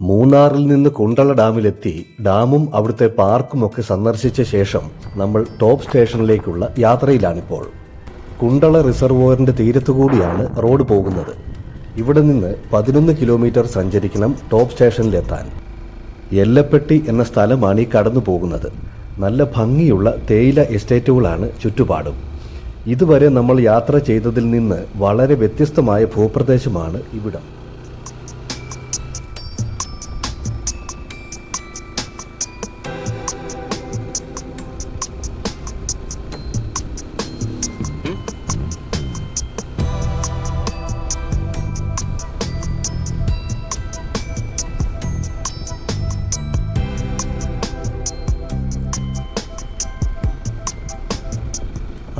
മൂന്നാറിൽ നിന്ന് കുണ്ടള ഡാമിലെത്തി ഡാമും അവിടുത്തെ പാർക്കുമൊക്കെ സന്ദർശിച്ച ശേഷം നമ്മൾ ടോപ്പ് സ്റ്റേഷനിലേക്കുള്ള യാത്രയിലാണിപ്പോൾ. കുണ്ടള റിസർവോയറിന്റെ തീരത്തുകൂടിയാണ് റോഡ് പോകുന്നത്. ഇവിടെ നിന്ന് 11 കിലോമീറ്റർ സഞ്ചരിക്കണം ടോപ്പ് സ്റ്റേഷനിലെത്താൻ. എല്ലപ്പെട്ടി എന്ന സ്ഥലമാണ് ഈ കടന്നു പോകുന്നത്. നല്ല ഭംഗിയുള്ള തേയില എസ്റ്റേറ്റുകളാണ് ചുറ്റുപാടും. ഇതുവരെ നമ്മൾ യാത്ര ചെയ്തതിൽ നിന്ന് വളരെ വ്യത്യസ്തമായ ഭൂപ്രദേശമാണ് ഇവിടം.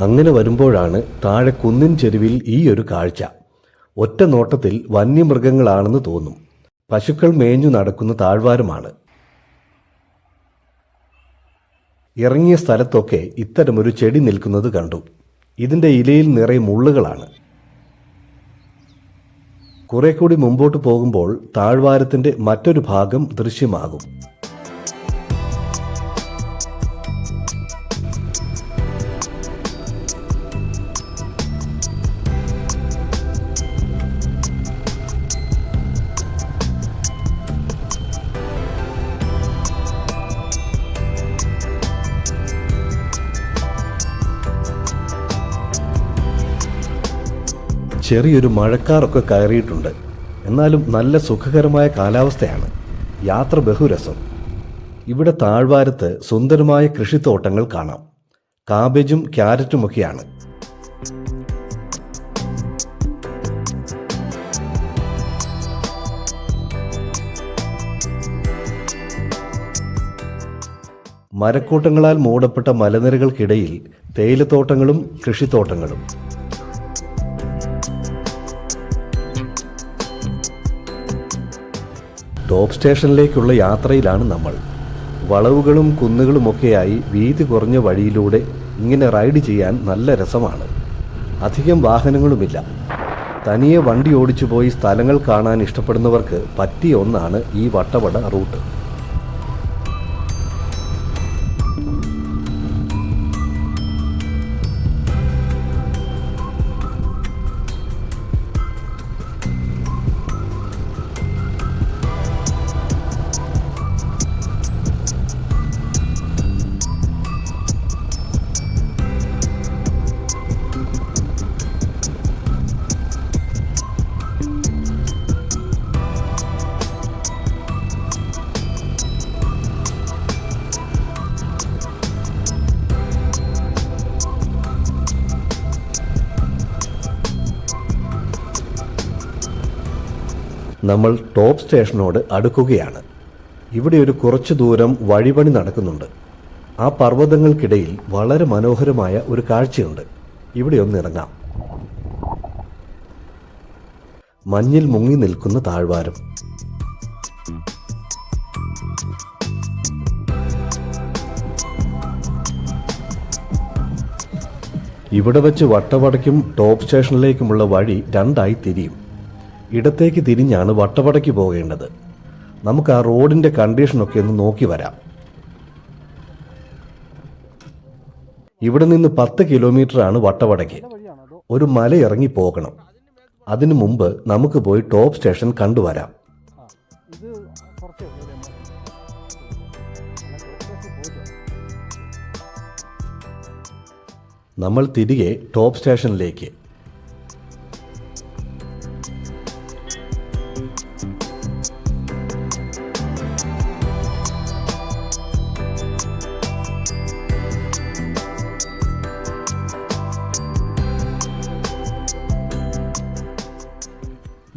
അങ്ങനെ വരുമ്പോഴാണ് താഴെ കുന്നിൻ ചെരുവിൽ ഈ ഒരു കാഴ്ച. ഒറ്റ നോട്ടത്തിൽ വന്യമൃഗങ്ങളാണെന്ന് തോന്നും. പശുക്കൾ മേഞ്ഞു നടക്കുന്ന താഴ്വാരമാണ്. ഇറങ്ങിയ സ്ഥലത്തൊക്കെ ഇത്തരമൊരു ചെടി നിൽക്കുന്നത് കണ്ടു. ഇതിൻ്റെ ഇലയിൽ നിറയെ മുള്ളുകളാണ്. കുറെ കൂടി മുമ്പോട്ട് പോകുമ്പോൾ താഴ്വാരത്തിൻ്റെ മറ്റൊരു ഭാഗം ദൃശ്യമാകും. ചെറിയൊരു മഴക്കാറൊക്കെ കയറിയിട്ടുണ്ട്. എന്നാലും നല്ല സുഖകരമായ കാലാവസ്ഥയാണ്. യാത്ര ബഹുരസം. ഇവിടെ താഴ്വാരത്ത് സുന്ദരമായ കൃഷിത്തോട്ടങ്ങൾ കാണാം. കാബേജും ക്യാരറ്റുമൊക്കെയാണ്. മരക്കൂട്ടങ്ങളാൽ മൂടപ്പെട്ട മലനിരകൾക്കിടയിൽ തേയിലത്തോട്ടങ്ങളും കൃഷിത്തോട്ടങ്ങളും. ടോപ്പ് സ്റ്റേഷനിലേക്കുള്ള യാത്രയിലാണ് നമ്മൾ. വളവുകളും കുന്നുകളുമൊക്കെയായി വീതി കുറഞ്ഞ വഴിയിലൂടെ ഇങ്ങനെ റൈഡ് ചെയ്യാൻ നല്ല രസമാണ്. അധികം വാഹനങ്ങളുമില്ല. തനിയെ വണ്ടി ഓടിച്ചു പോയി സ്ഥലങ്ങൾ കാണാൻ ഇഷ്ടപ്പെടുന്നവർക്ക് പറ്റിയ ഒന്നാണ് ഈ വട്ടവട റൂട്ട്. നമ്മൾ ടോപ്പ് സ്റ്റേഷനോട് അടുക്കുകയാണ്. ഇവിടെ ഒരു കുറച്ചു ദൂരം വഴിപണി നടക്കുന്നുണ്ട്. ആ പർവ്വതങ്ങൾക്കിടയിൽ വളരെ മനോഹരമായ ഒരു കാഴ്ചയുണ്ട്. ഇവിടെ ഒന്നിറങ്ങാം. മഞ്ഞിൽ മുങ്ങി നിൽക്കുന്ന താഴ്വാരം. ഇവിടെ വെച്ച് വട്ടവടയ്ക്കും ടോപ്പ് സ്റ്റേഷനിലേക്കുമുള്ള വഴി രണ്ടായി തിരിയും. ഇടത്തേക്ക് തിരിഞ്ഞാണ് വട്ടവടയ്ക്ക് പോകേണ്ടത്. നമുക്ക് ആ റോഡിൻ്റെ കണ്ടീഷനൊക്കെ ഒന്ന് നോക്കി വരാം. ഇവിടെ നിന്ന് 10 കിലോമീറ്ററാണ് വട്ടവടയ്ക്ക്. ഒരു മല ഇറങ്ങി പോകണം. അതിനു മുമ്പ് നമുക്ക് പോയി ടോപ്പ് സ്റ്റേഷൻ കണ്ടുവരാം. നമ്മൾ തിരികെ ടോപ്പ് സ്റ്റേഷനിലേക്ക്.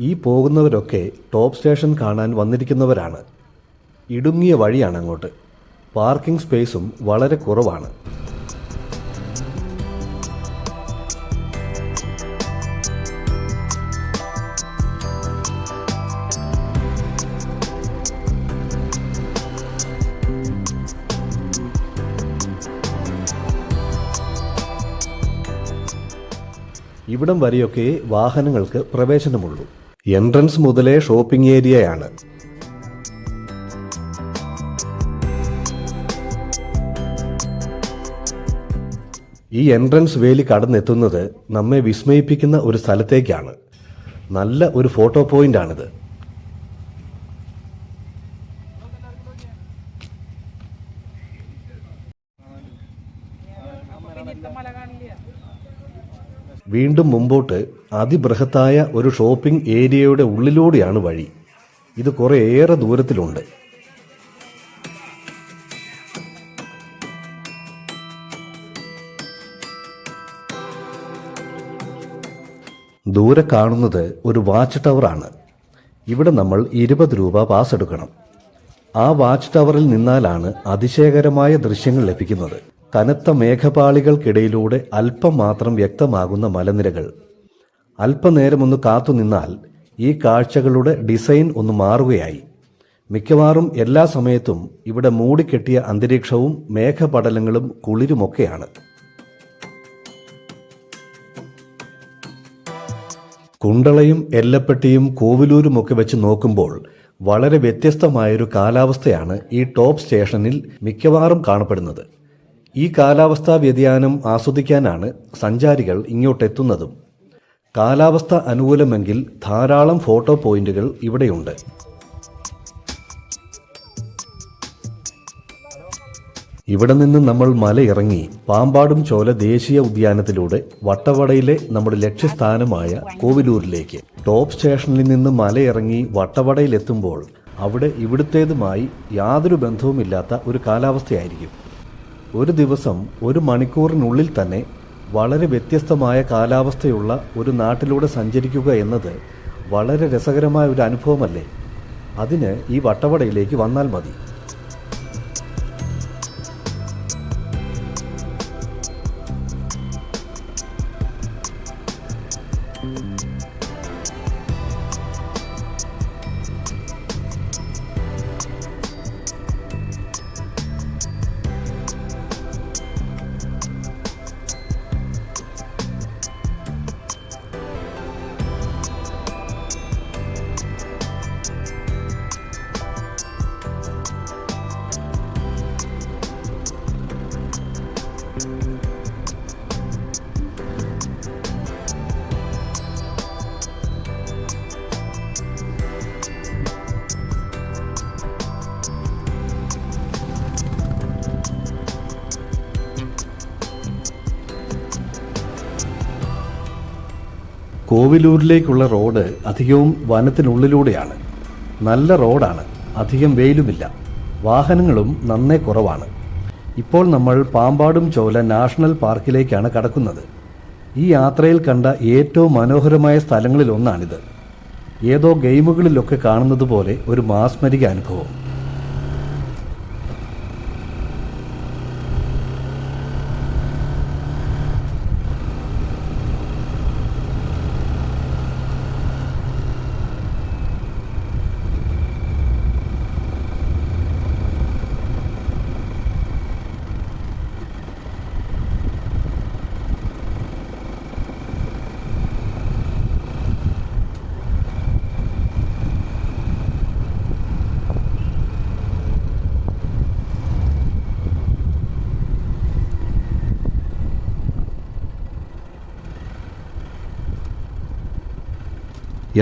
ഈ പോകുന്നവരൊക്കെ ടോപ്പ് സ്റ്റേഷൻ കാണാൻ വന്നിരിക്കുന്നവരാണ്. ഇടുങ്ങിയ വഴിയാണ് അങ്ങോട്ട്. പാർക്കിംഗ് സ്പേസും വളരെ കുറവാണ്. ഇവിടം വരെയൊക്കെ വാഹനങ്ങൾക്ക് പ്രവേശനമുള്ളൂ. എൻട്രൻസ് മുതലേ ഷോപ്പിംഗ് ഏരിയയാണ്. ഈ എൻട്രൻസ് വേലി കടന്നെത്തുന്നത് നമ്മെ വിസ്മയിപ്പിക്കുന്ന ഒരു സ്ഥലത്തേക്കാണ്. നല്ല ഒരു ഫോട്ടോ പോയിന്റാണിത്. വീണ്ടും മുമ്പോട്ട് അതിബൃഹത്തായ ഒരു ഷോപ്പിംഗ് ഏരിയയുടെ ഉള്ളിലൂടെയാണ് വഴി. ഇത് കുറേയേറെ ദൂരത്തിലുണ്ട്. ദൂരെ കാണുന്നത് ഒരു വാച്ച് ടവറാണ്. ഇവിടെ നമ്മൾ 20 രൂപ പാസ് എടുക്കണം. ആ വാച്ച് ടവറിൽ നിന്നാലാണ് അതിശയകരമായ ദൃശ്യങ്ങൾ ലഭിക്കുന്നത്. കനത്ത മേഘപാളികൾക്കിടയിലൂടെ അല്പം മാത്രം വ്യക്തമാകുന്ന മലനിരകൾ. അല്പനേരമൊന്ന് കാത്തുനിന്നാൽ ഈ കാഴ്ചകളുടെ ഡിസൈൻ ഒന്ന് മാറുകയായി. മിക്കവാറും എല്ലാ സമയത്തും ഇവിടെ മൂടിക്കെട്ടിയ അന്തരീക്ഷവും മേഘപടലങ്ങളും കുളിരുമൊക്കെയാണ്. കുണ്ടളയും എല്ലപ്പെട്ടിയും കോവിലൂരുമൊക്കെ വെച്ച് നോക്കുമ്പോൾ വളരെ വ്യത്യസ്തമായൊരു കാലാവസ്ഥയാണ് ഈ ടോപ്പ് സ്റ്റേഷനിൽ മിക്കവാറും കാണപ്പെടുന്നത്. ഈ കാലാവസ്ഥാ വ്യതിയാനം ആസ്വദിക്കാനാണ് സഞ്ചാരികൾ ഇങ്ങോട്ടെത്തുന്നതും. കാലാവസ്ഥ അനുകൂലമെങ്കിൽ ധാരാളം ഫോട്ടോ പോയിന്റുകൾ ഇവിടെയുണ്ട്. ഇവിടെ നിന്ന് നമ്മൾ മലയിറങ്ങി പാമ്പാടും ചോല ദേശീയ ഉദ്യാനത്തിലൂടെ വട്ടവടയിലെ നമ്മുടെ ലക്ഷ്യസ്ഥാനമായ കോവിലൂരിലേക്ക്. ടോപ്പ് സ്റ്റേഷനിൽ നിന്ന് മലയിറങ്ങി വട്ടവടയിലെത്തുമ്പോൾ അവിടെ ഇവിടുത്തേതുമായി യാതൊരു ബന്ധവുമില്ലാത്ത ഒരു കാലാവസ്ഥയായിരിക്കും. ഒരു ദിവസം 1 മണിക്കൂറിനുള്ളിൽ തന്നെ വളരെ വ്യത്യസ്തമായ കാലാവസ്ഥയുള്ള ഒരു നാട്ടിലൂടെ സഞ്ചരിക്കുക എന്നത് വളരെ രസകരമായ ഒരു അനുഭവമല്ലേ? അതിന് ഈ വട്ടവടയിലേക്ക് വന്നാൽ മതി. കോവിലൂരിലേക്കുള്ള റോഡ് അധികവും വനത്തിനുള്ളിലൂടെയാണ്. നല്ല റോഡാണ്, അധികം വെയിലുമില്ല, വാഹനങ്ങളും നന്നേ കുറവാണ്. ഇപ്പോൾ നമ്മൾ പാമ്പാടും ചോല നാഷണൽ പാർക്കിലേക്കാണ് കടക്കുന്നത്. ഈ യാത്രയിൽ കണ്ട ഏറ്റവും മനോഹരമായ സ്ഥലങ്ങളിലൊന്നാണിത്. ഏതോ ഗെയിമുകളിലൊക്കെ കാണുന്നത് പോലെ ഒരു മാസ്മരിക അനുഭവം.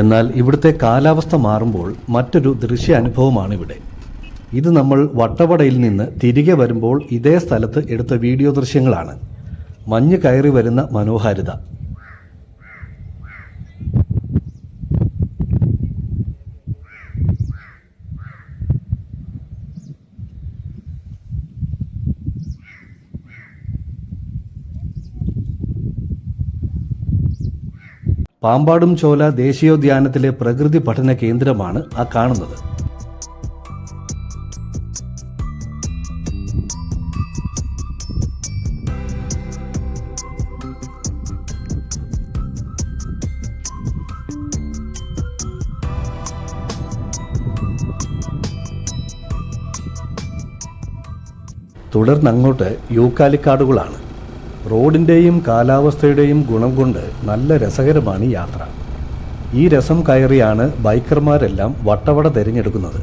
എന്നാൽ ഇവിടുത്തെ കാലാവസ്ഥ മാറുമ്പോൾ മറ്റൊരു ദൃശ്യാനുഭവമാണിവിടെ. ഇത് നമ്മൾ വട്ടവടയിൽ നിന്ന് തിരികെ വരുമ്പോൾ ഇതേ സ്ഥലത്ത് എടുത്ത വീഡിയോ ദൃശ്യങ്ങളാണ്. മഞ്ഞ് കയറി വരുന്ന മനോഹാരിത. പാമ്പാടും ചോല ദേശീയോദ്യാനത്തിലെ പ്രകൃതി പഠന കേന്ദ്രമാണ് ആ കാണുന്നത്. തുടർന്നങ്ങോട്ട് യൂക്കാലിക്കാടുകളാണ്. റോഡിൻ്റെയും കാലാവസ്ഥയുടെയും ഗുണം കൊണ്ട് നല്ല രസകരമാണ് ഈ യാത്ര. ഈ രസം കയറിയാണ് ബൈക്കർമാരെല്ലാം വട്ടവട തിരഞ്ഞെടുക്കുന്നത്.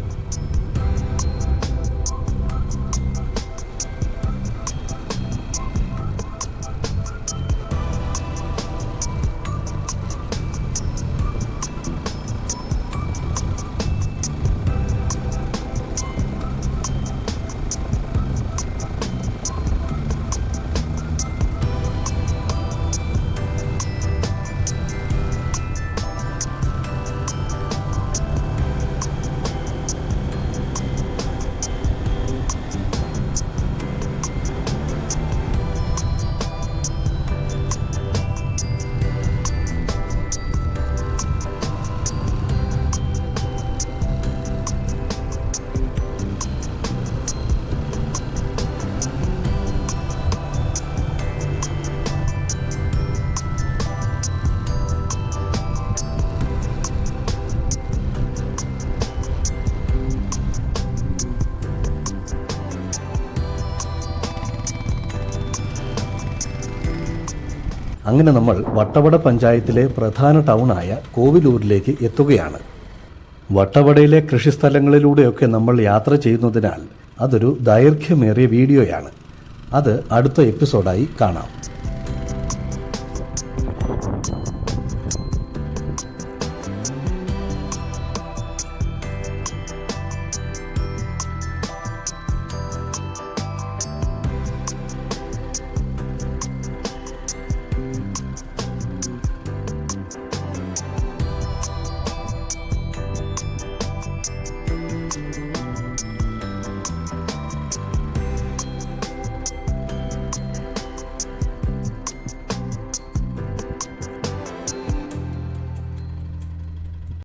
അങ്ങനെ നമ്മൾ വട്ടവട പഞ്ചായത്തിലെ പ്രധാന ടൗണായ കോവിലൂരിലേക്ക് എത്തുകയാണ്. വട്ടവടയിലെ കൃഷിസ്ഥലങ്ങളിലൂടെയൊക്കെ നമ്മൾ യാത്ര ചെയ്യുന്നതിനാൽ അതൊരു ദൈർഘ്യമേറിയ വീഡിയോയാണ്. അത് അടുത്ത എപ്പിസോഡായി കാണാം.